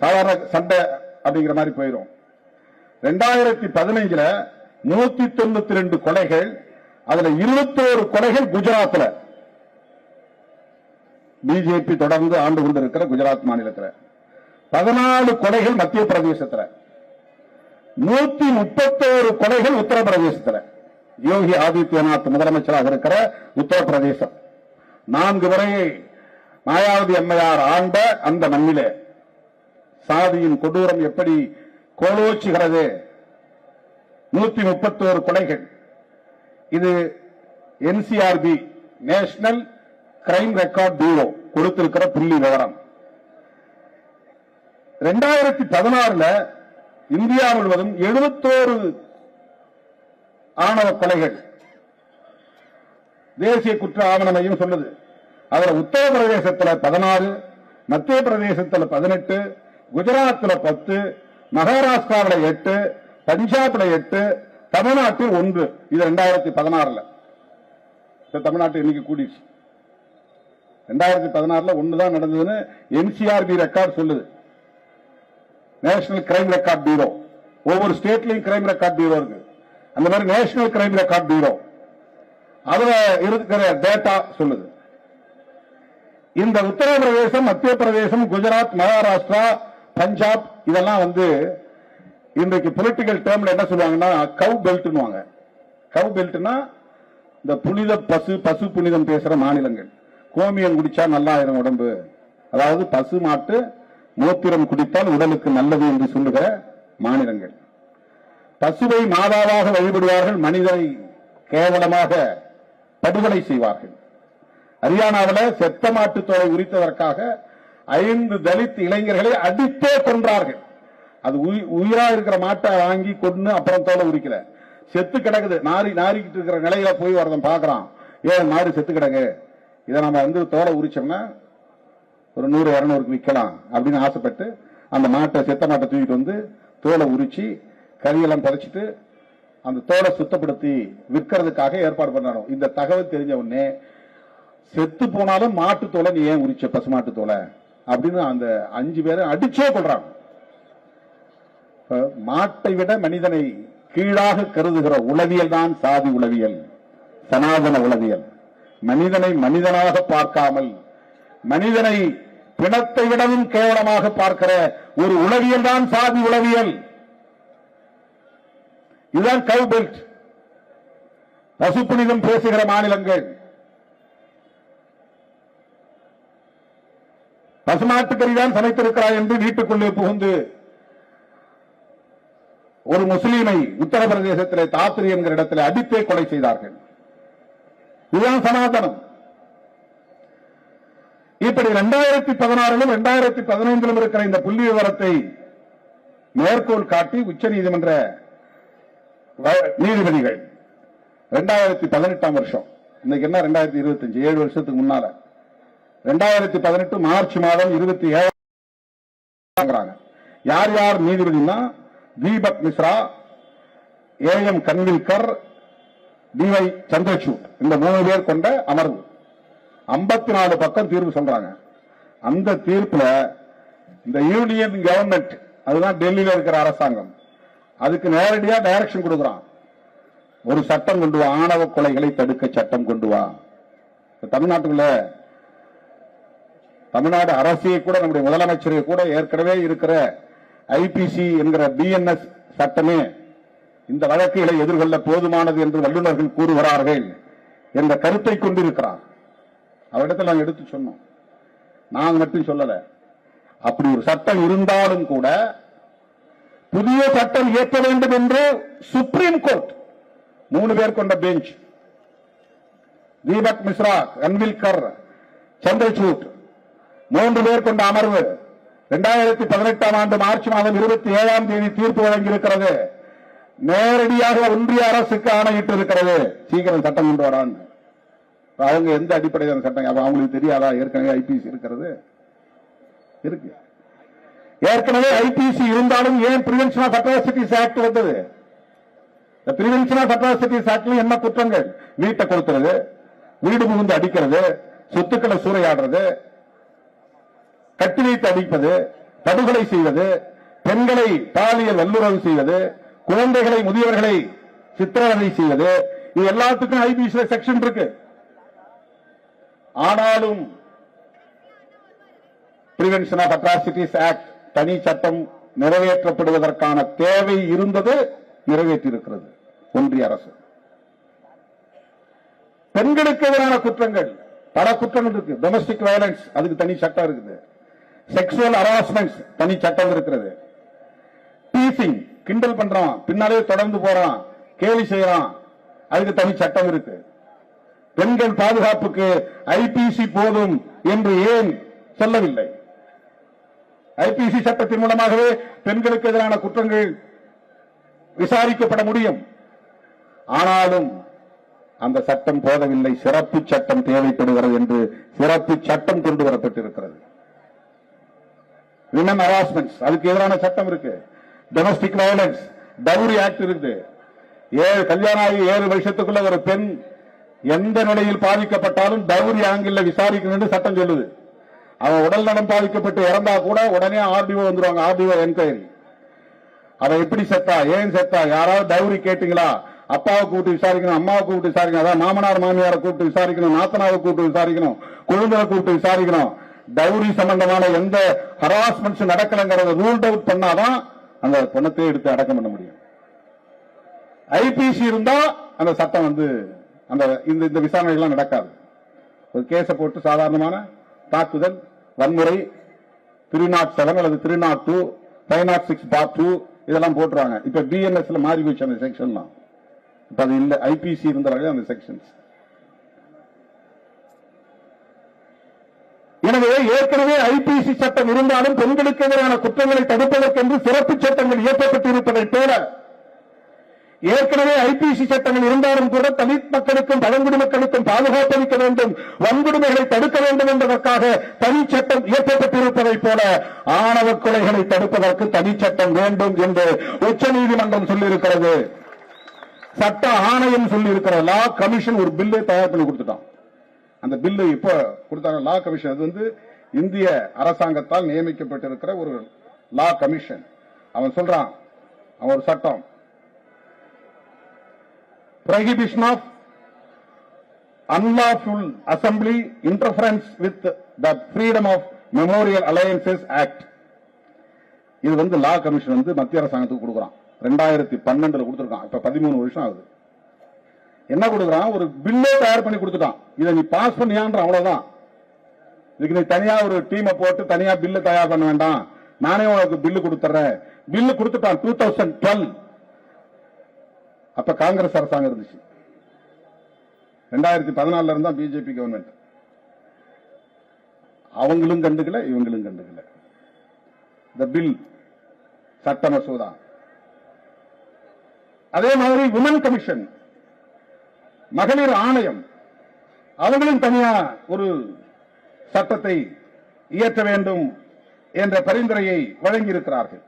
சாதாரண சண்டை அப்படிங்கிற மாதிரி போயிடும். 2015 192 கொலைகள், அதுல 21 கொலைகள் குஜராத்ல, பிஜேபி தொடர்ந்து ஆண்டு கொண்டிருக்கிற குஜராத் மாநிலத்தில், 14 கொலைகள் மத்திய பிரதேசத்தில், 131 கொலைகள் உத்தரப்பிரதேசத்தில், யோகி ஆதித்யநாத் முதலமைச்சராக இருக்கிற உத்தரப்பிரதேசம். 4 முறை மாயாவதி அம்மையார் ஆண்ட அந்த மண்ணிலே சாதியின் கொடூரம் எப்படி கோலோச்சுகிறது. 131 கொலைகள். இது NCRB, national crime record bureau கொடுத்திருக்கிற புள்ளி விவரம். 2016 இந்தியா முழுவதும் 71 ஆணவ கொலைகள் தேசிய குற்ற ஆவண மையம் சொல்லுது. அதுல உத்தரப்பிரதேசத்தில் 16, மத்திய பிரதேசத்தில் 18, குஜராத்தில் 10, மகாராஷ்டிராவில் 8, பஞ்சாப்ல 8, தமிழ்நாட்டில் 1. இது 2016. தமிழ்நாட்டு எண்ணிக்கை கூடிடுச்சு. 2016 1 தான் நடந்ததுன்னு என்சிஆர்பி ரெக்கார்ட் சொல்லுது. National crime record bureau. ஒவ்வொரு ஸ்டேட்லயும் கிரைம் ரெக்கார்ட் பியூரோ இருக்கு. அந்த மாதிரி நேஷனல் கிரைம் ரெக்கார்ட் பியூரோ அதுல இருக்கிற டேட்டா சொல்லுது. இந்த உத்தரப்பிரதேசம், மத்திய பிரதேசம், குஜராத், மகாராஷ்டிரா, பஞ்சாப் இதெல்லாம் இன்றைக்கு பொலிட்டிக்கல் டேர்ம்ல என்ன சொல்லுவாங்கன்னா கவ் பெல்ட்னுவாங்க. கவ் பெல்ட்னா இந்த புனித பசு புனிதம் பேசுற மாநிலங்கள். கோமியம் குடிச்சா நல்லா ஆயிரும் உடம்பு, அதாவது பசு மாட்டு மூத்திரம் குடித்தால் உடலுக்கு நல்லது என்று சொல்லுகிற மாநிலங்கள். பசுவை மாதாவாக வழிபடுவார்கள், மனிதனை கேவலமாக படுகொலை செய்வார்கள். ஹரியானாவில் செத்த மாட்டு தோலை உரித்ததற்காக 5 தலித் இளைஞர்களை அடித்தே கொன்றார்கள். அது உயிரா இருக்கிற மாட்டை வாங்கி கொண்டு அப்புறம் தோலை உரிக்கல, செத்து கிடக்குது, நாரிக்கிட்டு இருக்கிற நிலையில போய் ஒருத்தன் பாக்குறான், ஏன் மாடு செத்து கிடக்கு, இதை நம்ம தோலை உரிச்சோம்னா ஒரு 100-200 விற்கலாம் அப்படின்னு ஆசைப்பட்டு அந்த மாட்டை, செத்த மாட்டை தூக்கிட்டு தோலை உரிச்சு கரியெல்லாம் பறிச்சுட்டு அந்த தோலை சுத்தப்படுத்தி விற்கிறதுக்காக ஏற்பாடு பண்ணணும். இந்த தகவல் தெரிஞ்ச உடனே செத்து போனாலும் மாட்டு தோலை நீ ஏன் உரிச்ச, பசுமாட்டு தோலை அப்படின்னு அந்த 5 பேரை அடிச்சே கொள்றாங்க. மாட்டை விட மனிதனை கீழாக கருதுகிற உளவியல் தான் சாதி உளவியல், சனாதன உளவியல். மனிதனை மனிதனாக பார்க்காமல் மனிதனை பிணத்தை விடவும் கேவலமாக பார்க்கிற ஒரு உளவியல் தான் சாதி உளவியல். இதுதான் கவ் பெல்ட். பசுப்புனிதம் பேசுகிற மாநிலங்கள். பசுமாட்டுக்கறி தான் சமைத்திருக்கிறாய் என்று வீட்டுக்குள்ளே புகுந்து ஒரு முஸ்லீமை உத்தரப்பிரதேசத்திலே தாத்ரி என்கிற இடத்தில் அடித்தே கொலை செய்தார்கள். இதுதான் சனாதனம். இப்படி 2016 2015 இருக்கிற இந்த புள்ளி விவரத்தை மேற்கோள் காட்டி உச்ச நீதிமன்ற நீதிபதிகள் 2018 வருஷம், இன்னைக்கு என்ன 2025, 7 வருஷத்துக்கு முன்னால 2018 மார்ச் மாதம் 27 யார் யார் நீதிபதினா தீபக் மிஸ்ரா, ஏஎம் கன்வில்கர், டிவை சந்திரசூட், இந்த 3 பேர் கொண்ட அமர்வு 54 பக்கம் தீர்ப்பு சொல்றாங்க. அந்த தீர்ப்புல இந்த யூனியன் கவர்மெண்ட், அதுதான் டெல்லியில இருக்கிற அரசாங்கம், அதுக்கு நேரடியா டைரக்ஷன் கொடுக்கிறான். ஒரு சட்டம் கொண்டு வா, ஆணவ கொலைகளை தடுக்க சட்டம் கொண்டு வா. தமிழ்நாட்டுக்குள்ள தமிழ்நாடு அரசையை கூட, நம்முடைய முதலமைச்சரை கூட ஏற்கனவே இருக்கிற ஐபிசி என்கிற பிஎன்எஸ் சட்டமே இந்த வழக்குகளை எதிர்கொள்ள போதுமானது என்று வல்லுநர்கள் கூறுகிறார்கள் என்ற கருத்தை கொண்டிருக்கிறார். அவரிடத்தில் நாங்கள் எடுத்து சொன்னோம், நாங்க மட்டும் சொல்லல. அப்படி ஒரு சட்டம் இருந்தாலும் கூட புதிய சட்டம் இயற்ற வேண்டும் என்று சுப்ரீம் கோர்ட் 3 பேர் கொண்ட பெஞ்ச், தீபக் மிஸ்ரா, கன்வில்கர், சந்திரசூட் 3 பேர் கொண்ட அமர்வு 2018 மார்ச் மாதம் 27 தீர்ப்பு வழங்கியிருக்கிறது. நேரடியாக ஒன்றிய அரசுக்கு ஆணையிட்டு இருக்கிறது, சீக்கிரம் சட்டம் கொண்டு வரான்னு. அவங்க எந்த அடிப்படையில் சட்டம், அவங்களுக்கு தெரியாதா? ஏற்கனவே ஐபிசி இருக்கிறது இருக்கு. ஏற்கனவே ஐபிசி இருந்தாலும் ஏன் பிரிவென்ஷன் ஆஃப் அட்ராசிட்டிஸ் ஆக்ட் வந்தது? பிரிவென்ஷன் ஆஃப் அட்ராசிட்டிஸ் ஆக்ட்ல என்ன குற்றங்கள்? வீட்டை கொடுக்கிறது, வீடு புகுந்து அடிக்கிறது, சொத்துக்களை சூறையாடுறது, கட்டி வைத்து அடிப்பது, படுகொலை செய்வது, பெண்களை பாலியல் வல்லுறவு செய்வது, குழந்தைகளை முதியவர்களை சித்திரவதை செய்வது, இது எல்லாத்துக்கும் ஐபிசி செக்ஷன் இருக்கு. ஆனாலும் பிரிவென்ஷன் ஆஃப் அட்ராசிட்டிஸ் ஆக்ட் தனி சட்டம் நிறைவேற்றப்படுவதற்கான தேவை இருந்தது, நிறைவேற்றியிருக்கிறது ஒன்றிய அரசு. பெண்களுக்கு எதிரான குற்றங்கள் பல குற்றங்கள் இருக்கு. டொமஸ்டிக் வயலன்ஸ் அதுக்கு தனி சட்டம் இருக்குது. செக்ஷுவல் ஹராஸ்மெண்ட் தனி சட்டம் இருக்கிறது. டீசிங் கிண்டல் பண்றான், பின்னாலே தொடர்ந்து போறான், கேலி செய்யறான், அதுக்கு தனி சட்டம் இருக்கு. பெண்கள் பாதுகாப்புக்கு ஐபிசி போதும் என்று ஏன் சொல்லவில்லை? ஐபிசி சட்டத்தின் மூலமாகவே பெண்களுக்கு எதிரான குற்றங்கள் விசாரிக்கப்பட முடியும். ஆனாலும் அந்த சட்டம் போதவில்லை, சிறப்பு சட்டம் தேவைப்படுகிறது என்று சிறப்பு சட்டம் கொண்டு வரப்பட்டிருக்கிறது. விமன் ஹராஸ்மெண்ட் அதுக்கு எதிரான சட்டம் இருக்கு. டொமஸ்டிக் வயலன்ஸ் டவுரி ஆக்ட் இருக்கு. கல்யாணம் ஆகி 7 வருஷத்துக்குள்ள ஒரு பெண் எந்த நிலையில் பாதிக்கப்பட்டாலும் டவுரி ஆங்கிள் விசாரிக்கணும் சட்டம் சொல்லுது. அவன் உடல் நலம் பாதிக்கப்பட்டு இறந்தா கூட உடனே ஆர்டிஓ வந்துருவாங்க, ஆர்டிஓ என்கொயரி. அவன் எப்படி செத்தா, ஏன் செத்தா, யாராவது டவுரி கேட்டீங்களா, அப்பாவை கூப்பிட்டு விசாரிக்கணும், அம்மாவை கூப்பிட்டு விசாரிக்கணும், அதாவது மாமனார் மாமியாரை கூப்பிட்டு விசாரிக்கணும், நாத்தனாவை கூப்பிட்டு விசாரிக்கணும், குழந்தையை கூப்பிட்டு விசாரிக்கணும். டவுரி சம்பந்தமான எந்த ஹராஸ்மெண்ட்ஸ் நடக்கலங்கிறத ரூல் அவுட் பண்ணாதான் அந்த பணத்தை எடுத்து அடக்கம் பண்ண முடியும். ஐபிசி இருந்தா அந்த சட்டம் அந்த இந்த விசாரணைகள் நடக்காது. ஒரு கேஸை போட்டு சாதாரணமான தாக்குதல், வன்முறை 307 அல்லது 302, 506 part 2 இதெல்லாம் போட்டுறாங்க. இப்ப பிஎன்எஸ்ல மாறி போச்சு அந்த செக்ஷன்லாம். இப்ப அது இல்ல, ஐபிசி இருந்தாலே அந்த செக்ஷன்ஸ். எனவே ஏற்கனவே ஐபிசி சட்டம் இருந்தாலும் பெண்களுக்கு எதிரான குற்றங்களை தடுப்பதற்கென்று சிறப்பு சட்டங்கள் இயற்றப்பட்டிருப்பதை போல ஏற்கனவே ஐபிசி சட்டங்கள் இருந்தாலும் கூட தலித் மக்களுக்கும் பழங்குடி மக்களுக்கும் பாதுகாப்பளிக்க வேண்டும், வன்கொடுமைகளை தடுக்க வேண்டும் என்பதற்காக தனி சட்டம் இயற்றப்பட்டிருப்பதை போல ஆணவ கொலைகளை தடுப்பதற்கு தனி சட்டம் வேண்டும் என்று உச்சநீதிமன்றம் சொல்லியிருக்கிறது. சட்ட ஆணையம் சொல்லியிருக்கிற லா கமிஷன் ஒரு பில்லை தயார் பண்ணி கொடுத்துட்டான். அந்த பில்லு இப்ப கொடுத்தாங்க. லா கமிஷன் அது இந்திய அரசாங்கத்தால் நியமிக்கப்பட்டிருக்கிற ஒரு லா கமிஷன். அவன் சொல்றான், அவன் ஒரு சட்டம், prohibition of unlawful assembly interference with the freedom of memorial alliances act. இது லா கமிஷன் மத்திய அரசாங்கத்துக்கு கொடுக்குறான். 2012 கொடுத்திருக்கான். இப்ப 13 வருஷம் ஆகுது. என்ன கொடுக்குறான், ஒரு பில்லே தயார் பண்ணி கொடுத்துட்டான். இதை நீ பாஸ் பண்ணியான்ற அவ்வளவுதான். இதுக்கு நீ தனியா ஒரு டீமை போட்டு தனியா பில்லு தயார் பண்ண வேண்டாம், நானே உனக்கு பில்லு கொடுத்துறேன். பில்லு கொடுத்துட்டான் 2012. அப்ப காங்கிரஸ் அரசாங்கம் இருந்துச்சு. 2014 இருந்தா பிஜேபி கவர்மெண்ட். அவங்களும் கண்டுக்கல, இவங்களும் கண்டுக்கல. இந்த பில் சட்ட மசோதா. அதே மாதிரி விமன் கமிஷன், மகளிர் ஆணையம், அவங்களும் தனியா ஒரு சட்டத்தை இயற்ற வேண்டும் என்ற பரிந்துரையை வழங்கியிருக்கிறார்கள்.